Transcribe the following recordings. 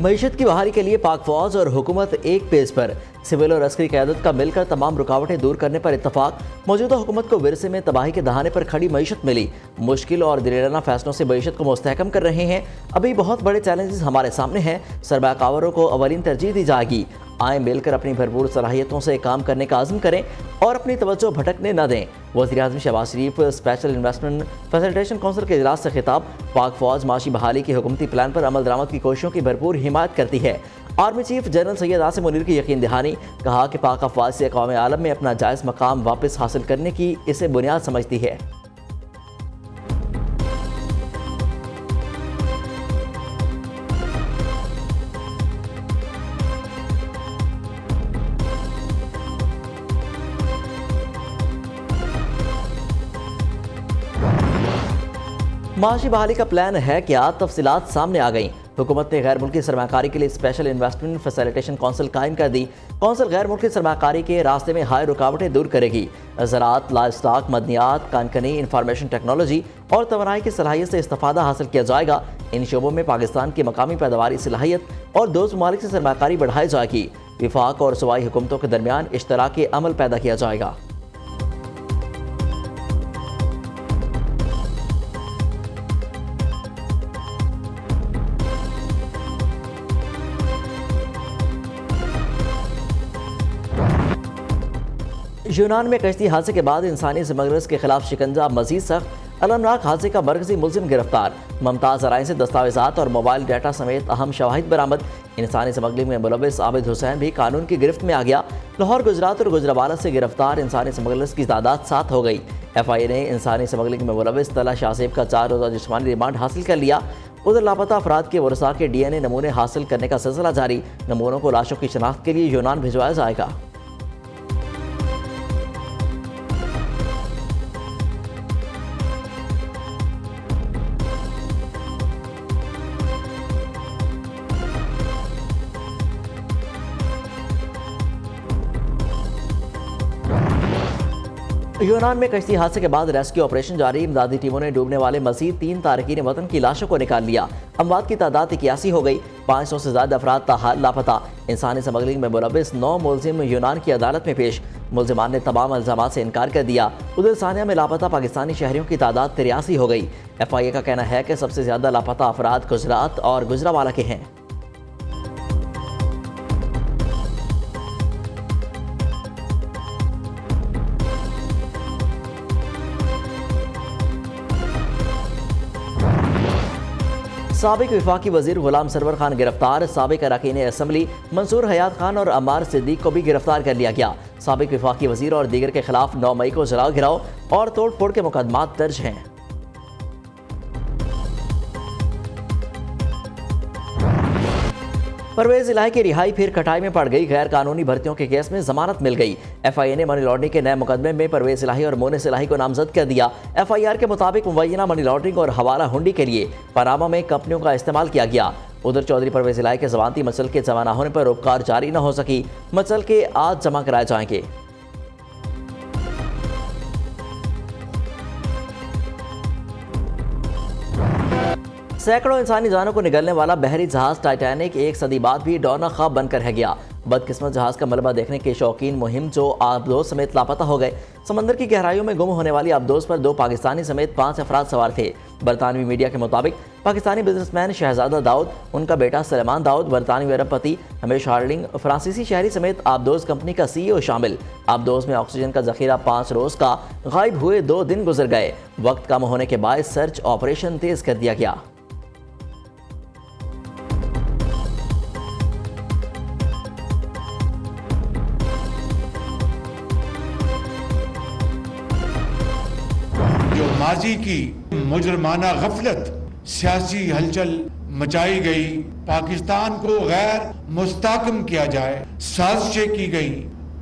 मईशत की बहाली के लिए पाक फौज और हुकूमत एक पेज पर। सिविल और अस्करी क़यादत का मिलकर तमाम रुकावटें दूर करने पर इत्तफाक। मौजूदा हुकूमत को विरसे में तबाही के दहाने पर खड़ी मईशत मिली। मुश्किल और दिलेराना फैसलों से मईशत को मुस्तहकम कर रहे हैं। अभी बहुत बड़े चैलेंजेस हमारे सामने हैं। सरमायाकारों को अवलीन तरजीह दी जाएगी। आए मिलकर अपनी भरपूर सलाहियतों से काम करने का आज़म करें और अपनी तवज्जो भटकने न दें। वज़ीर-ए-आज़म शहबाज शरीफ स्पेशल इन्वेस्टमेंट फैसिलिटेशन काउंसिल के इजलास से खिताब। पाक फौज माशी बहाली के हुकूमती प्लान पर अमल दरामद की कोशिशों की भरपूर हिमायत करती है। Army chief general Syed Asim Munir की यकीन दहानी। कहा कि पाक अफवाज से क़ौम आलम में अपना जायज़ मकाम वापस हासिल करने की इसे बुनियाद समझती है। माशी बहाली का प्लान है क्या? तफसीलात सामने आ गई। हुकूमत ने गैर मुल्की सरमाकारी के लिए स्पेशल इन्वेस्टमेंट फैसिलिटेशन काउंसिल कायम कर दी। काउंसिल गैर मुल्की सरमाकारी के रास्ते में हाई रुकावटें दूर करेगी। ज़राअत, लाइफ स्टॉक, मदनियात, कानकनी, इंफॉर्मेशन टेक्नोलॉजी और तवानाई की सलाहियत से इस्तेफादा हासिल किया जाएगा। इन शोबों में पाकिस्तान की मकामी पैदावारी सलाहियत और दोस्त ममालिक से सरमाकारी बढ़ाई जाएगी। विफाक और सूबाई हुकूमतों के दरमियान इश्तराकी अमल पैदा किया जाएगा। यूनान में कश्ती हादसे के बाद इंसानी स्मगलर्स के खिलाफ शिकंजा मजीद सख्त। अलमनाक हादसे का मरकजी मुलजिम गिरफ्तार। मुमताज़ ज़राए से दस्तावेजात और मोबाइल डाटा समेत अहम शवाहिद बरामद। इंसानी स्मगलिंग में मुलव्विस आबिद हुसैन भी कानून की गिरफ्त में आ गया। लाहौर, गुजरात और गुजरावाला से गिरफ्तार इंसानी स्मगलर्स की तादाद 7 हो गई। FIA ने इंसानी स्मगलिंग में मुलव्विस तला शाहसेब का 4 रोज़ा जिस्मानी रिमांड हासिल कर लिया। उधर लापता अफराद के वरसा के DNA नमूने हासिल करने का सिलसिला जारी। नमूनों को लाशों की शनाख्त के लिए यूनान भिजवाया जाएगा। यूनान में कश्ती हादसे के बाद रेस्क्यू ऑपरेशन जारी। इमदादी टीमों ने डूबने वाले मजीद 3 तारकीन वतन की लाशों को निकाल लिया। अमवात की तादाद 81 हो गई। 500 से ज्यादा अफराद ताहाल लापता। इंसानी स्मगलिंग में मुलव्विस 9 मुलजिम यूनान की अदालत में पेश। मुलजिमान ने तमाम इल्जामात से इनकार कर दिया। उधर सानिया में लापता पाकिस्तानी शहरियों की तादाद 83 हो गई। FIA का कहना है कि सबसे ज्यादा लापता अफराद गुजरात और गुजरावाला के हैं। साबिक वफाकी वजीर गुलाम सरवर खान गिरफ्तार। साबिक अरकान असम्बली मंसूर हयात खान और अम्मार सिद्दीक को भी गिरफ्तार कर लिया गया। साबिक वफाकी वजीर और दीगर के खिलाफ 9 मई को जलाओ गिराव और तोड़ फोड़ के मुकदमात दर्ज हैं। परवेज इलाही की रिहाई फिर कटाई में पड़ गई। गैर कानूनी भर्तियों के केस में जमानत मिल गई। FIA ने मनी लॉन्ड्रिंग के नए मुकदमे में परवेज इलाही और मोनिस इलाही को नामजद कर दिया। FIR के मुताबिक मुबैना मनी लॉन्ड्रिंग और हवाला हुंडी के लिए पनामा में कंपनियों का इस्तेमाल किया गया। उधर चौधरी परवेज इलाही के जमानती मसल के जमा न होने पर उपकार जारी न हो सकी। मसल के आज जमा कराए जाएंगे। सैकड़ों इंसानी जानों को निगलने वाला बहरी जहाज टाइटैनिक 1 सदी बाद भी डौना ख्वाब बनकर रह गया। बदकिस्मत जहाज का मलबा देखने के शौकीन मुहिम जो आबदोज समेत लापता हो गए। समंदर की गहराइयों में गुम होने वाली आबदोज पर 2 पाकिस्तानी समेत 5 अफराद सवार थे। बरतानवी मीडिया के मुताबिक पाकिस्तानी बिजनेसमैन शहजादा दाऊद, उनका बेटा सलेमान दाऊद, बरतानवी अरबपति हमेश हार्डिंग, फ्रांसीसी शहरी समेत आबदोज कंपनी का CEO शामिल। आबदोज में ऑक्सीजन का जखीरा 5 रोज का गायब हुए 2 दिन गुजर गए। वक्त कम होने के बाद सर्च ऑपरेशन तेज कर दिया गया। माजी की मुजरमाना गफलत सियासी हलचल मचाई गई, पाकिस्तान को गैर मुस्तहकम किया जाए, साजिशें की गई,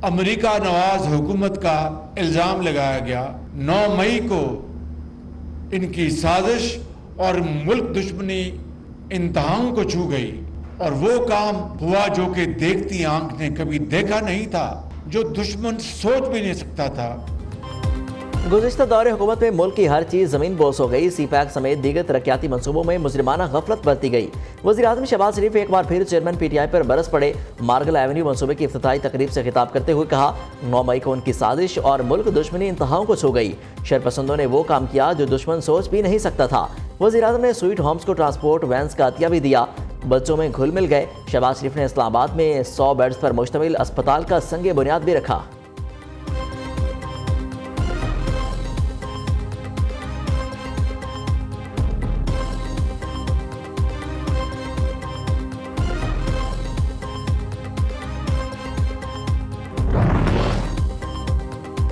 अमेरिका नवाज हुकूमत का इल्जाम लगाया गया। 9 मई को इनकी साजिश और मुल्क दुश्मनी इंतहाओं को छू गई और वो काम हुआ जो कि देखती आंख ने कभी देखा नहीं था, जो दुश्मन सोच भी नहीं सकता था। गुज़िश्ता दौरे हुकूमत में मुल्क की हर चीज़ ज़मीन बोस हो गई। CPAC समेत दीगर तरक्याती मनसूबों में मुजरिमाना गफलत बरती गई। वज़ीर-ए-आज़म शहबाज शरीफ एक बार फिर चेयरमैन PTI पर बरस पड़े। मार्गल एवेन्यू मनसूबे की इफ्तिताही तकरीब से खिताब करते हुए कहा, 9 मई को उनकी साजिश और मुल्क दुश्मनी इंतहाओं को छू गई। शरपसंदों ने वो काम किया जो दुश्मन सोच भी नहीं सकता था। वज़ीर-ए-आज़म ने स्वीट होम्स को ट्रांसपोर्ट वैन्स का अतिया भी दिया। बच्चों में घुल मिल गए। शहबाज शरीफ ने इस्लामाबाद में 100 बेड्स पर मुश्तमिल अस्पताल का संगे बुनियाद भी रखा।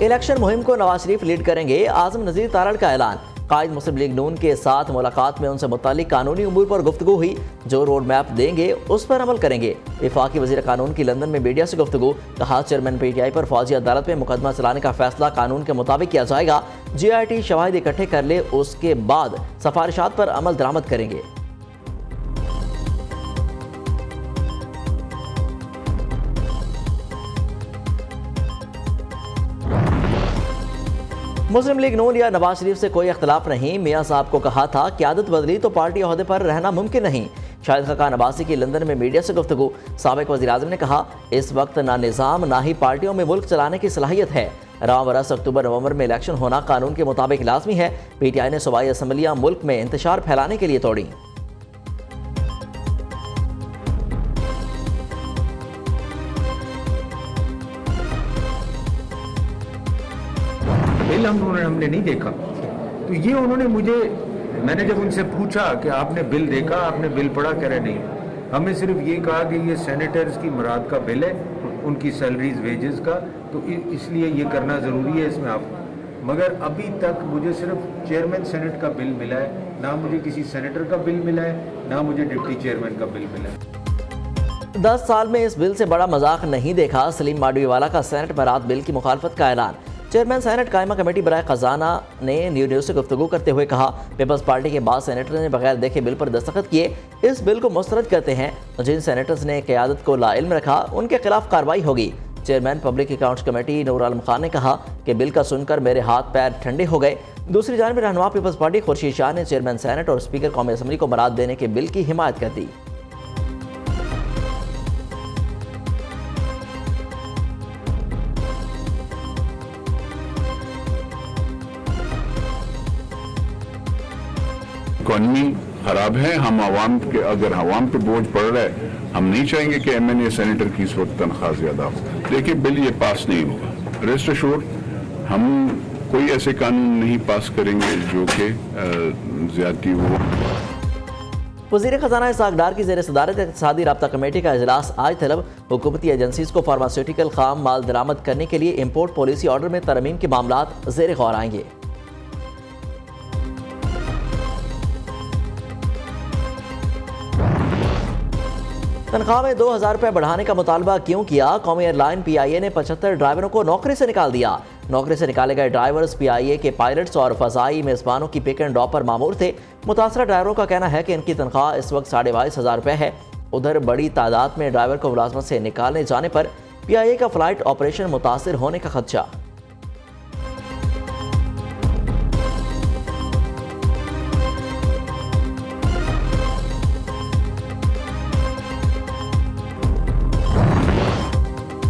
इलेक्शन मुहिम को नवाज शरीफ लीड करेंगे। आजम नज़ीर तारड़ का ऐलान। कायद मुस्लिम लीग नून के साथ मुलाकात में उनसे मुतालिक कानूनी उमूर पर गुफ्तगू हुई। जो रोड मैप देंगे उस पर अमल करेंगे। वफाकी वज़ीर कानून की लंदन में मीडिया से गुफ्तगू। कहा, चेयरमैन PTI पर फौजी अदालत में मुकदमा चलाने का फैसला कानून के मुताबिक किया जाएगा। GIT शवाहिद इकट्ठे कर ले, उसके बाद सिफारिशात पर अमल दरामद करेंगे। मुस्लिम लीग नून या नवाज शरीफ से कोई अख्तिलाफ नहीं। मियाँ साहब को कहा था, क़यादत बदली तो पार्टी ओहदे पर रहना मुमकिन नहीं। शाहिद खाकान अब्बासी की लंदन में मीडिया से गुफ्तगू। साबिक वज़ीर-ए-आज़म ने कहा, इस वक्त ना निज़ाम ना ही पार्टियों में मुल्क चलाने की सलाहियत है। रवां बरस अक्टूबर नवंबर में इलेक्शन होना कानून के मुताबिक लाजमी है। PTI ने सूबाई असम्बलियाँ मुल्क में इंतशार फैलाने के लिए तोड़ी। बिल हमने नहीं देखा, तो ये उन्होंने मुझे, मैंने जब उनसे पूछा कि आपने बिल देखा, आपने बिल पढ़ा, कह रहे नहीं। हमें सिर्फ ये कहा कि ये सेनेटर्स की मुराद का बिल है, उनकी सैलरीज वेजेस का, तो इसलिए ये करना ज़रूरी है इसमें आप। मगर अभी तक मुझे सिर्फ चेयरमैन सेनेट का बिल मिला है, ना मुझे किसी सेनेटर का बिल मिला है, ना मुझे डिप्टी चेयरमैन का बिल मिला है। 10 साल में इस बिल से बड़ा मजाक नहीं देखा। सलीम माडवीवाला का सेनेट में रात बिल की मुखालफत का ऐलान। चेयरमैन सेनेट कायमा कमेटी बराए खजाना ने न्यूज़ से गुफ्तगू करते हुए कहा, पीपल्स पार्टी के बाद सेनेटर ने बगैर देखे बिल पर दस्तखत किए। इस बिल को मुस्तरद करते हैं। जिन सेनेटर्स ने क़यादत को लाइल्म रखा उनके खिलाफ कार्रवाई होगी। Chairman public accounts committee Noor Alam Khan ने कहा कि बिल का सुनकर मेरे हाथ पैर ठंडे हो गए। दूसरी जानिब रहनुमा पीपल्स पार्टी खुर्शीद शाह ने चेयरमैन सेनेट और स्पीकर कौमी असम्बली को मराद देने के बिल की हिमायत कर दी। इकॉनमी खराब है, हम आवाम के, अगर आवाम पे बोझ पड़ रहा है, हम नहीं चाहेंगे कि MNA सेनेटर की इस वक्त तनख्वाह ज्यादा हो। देखिए, बिल ये पास नहीं होगा। रेस्ट अश्योर्ड, हम कोई ऐसे कानून नहीं पास करेंगे जो कि ज्यादती हो। वज़ीर खजाना इसहाक डार की ज़ेर सदारत इक़्तिसादी राब्ता कमेटी का इजलास आज तलब। हुकूमती एजेंसीज को फार्मास्यूटिकल खाम माल दरामद करने के लिए इम्पोर्ट पॉलिसी ऑर्डर में तरमीम के मामलात ज़ेर गौर आएंगे। तनख्वाह में 2000 रुपये बढ़ाने का मुतालबा क्यों किया? कौमी एयरलाइन PIA ने 75 ड्राइवरों को नौकरी से निकाल दिया। नौकरी से निकाले गए ड्राइवर्स PIA के पायलट्स और फ़ज़ाई मेज़बानों की पिक एंड ड्रॉप पर मामूर थे। मुतासरा ड्राइवरों का कहना है कि इनकी तनख्वाह इस वक्त 22,500 रुपये है। उधर बड़ी तादाद में ड्राइवर को मुलाजमत से निकालने जाने पर PIA का फ्लाइट ऑपरेशन मुतासर होने का खदशा।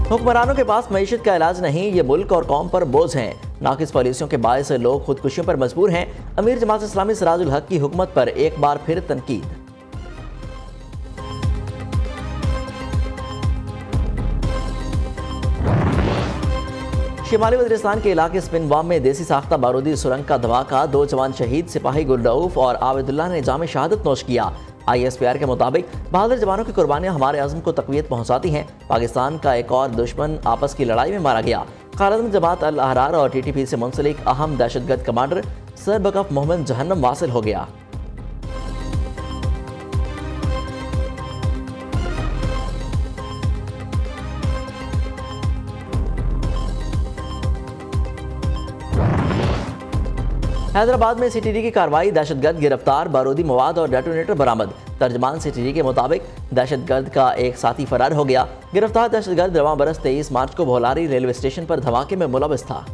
हुक्मरानों के पास मईशत का इलाज नहीं, ये मुल्क और कौम पर बोझ हैं। नाकिस पॉलिसियों के बायस लोग खुदकुशियों पर मजबूर हैं। अमीर जमात इस्लामी सिराजुल हक की हुकूमत पर एक बार फिर तनकीद। शिमाली वज़ीरिस्तान के इलाके स्पिनवाम में देसी साख्ता बारूदी सुरंग का धमाका, 2 जवान शहीद, सिपाही गुलरऊफ और आबिदुल्लाह ने जाम शहादत नोश किया। ISPR के मुताबिक बहादुर जवानों की कुर्बानियां हमारे अज़्म को तक़वियत पहुंचाती हैं। पाकिस्तान का एक और दुश्मन आपस की लड़ाई में मारा गया। क़ायद जमात अल अहरार और TTP से मुंसलिक अहम दहशतगर्द कमांडर सरबकफ मोहम्मद जहन्नम वासिल हो गया। हैदराबाद में CTD की कार्रवाई, दहशतगर्द गिरफ्तार, बारूदी मवाद और डेटोनेटर बरामद। तर्जमान CTD के मुताबिक दहशतगर्द का एक साथी फरार हो गया। गिरफ्तार दहशतगर्द रवां बरस 23 मार्च को भोलारी रेलवे स्टेशन पर धमाके में मुलविस था।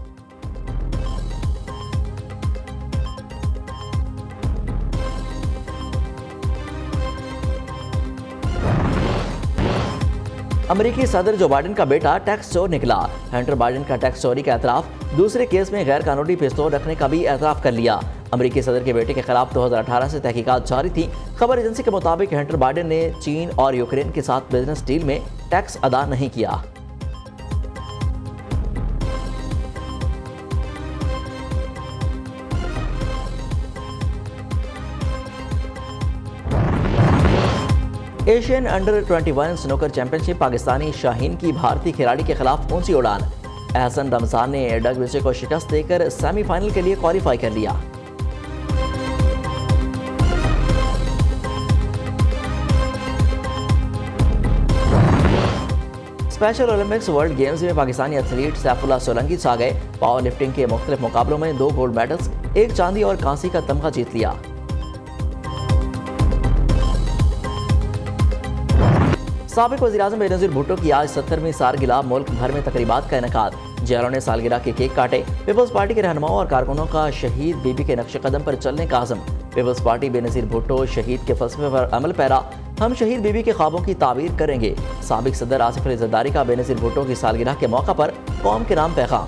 अमेरिकी सदर जो बाइडेन का बेटा टैक्स चोर निकला। हंटर बाइडेन का टैक्स चोरी का एतराफ, दूसरे केस में गैर कानूनी पिस्तौल रखने का भी एतराफ कर लिया। अमेरिकी सदर के बेटे के खिलाफ 2018 से तहकीकात जारी थी। खबर एजेंसी के मुताबिक हंटर बाइडेन ने चीन और यूक्रेन के साथ बिजनेस डील में टैक्स अदा नहीं किया। Asian under 21 snooker championship, Pakistani Shaheen की भारतीय खिलाड़ी के खिलाफ ऊंची उड़ान। एहसन रमजान ने डग विजय को शिकस्त देकर सेमीफाइनल के लिए क्वालिफाई कर लिया। स्पेशल ओलंपिक्स वर्ल्ड गेम्स में पाकिस्तानी एथलीट सैफुल्लाह सोलंकी छा गए। पावर लिफ्टिंग के मुख्तलिफ मुकाबलों में 2 गोल्ड मेडल्स, 1 चांदी और कांसी का तमगा जीत लिया। साबिक वज़ीर-ए-आज़म बेनज़ीर भुट्टो की आज 70वीं सालगिरह, मुल्क भर में तकरीबात का इनेकाद। जैलों ने सालगिरह के केक काटे। पीपल्स पार्टी के रहनुमाओं और कारकुनों का शहीद बीबी के नक्शे कदम पर चलने का आज़म। पीपल्स पार्टी बेनज़ीर भुट्टो शहीद के फलसफे पर अमल पैरा, हम शहीद बीबी के ख्वाबों की ताबीर करेंगे। साबिक सदर आसिफ अली ज़रदारी का बेनज़ीर भुट्टो की सालगिरह के मौका पर कौम के नाम पैगाम।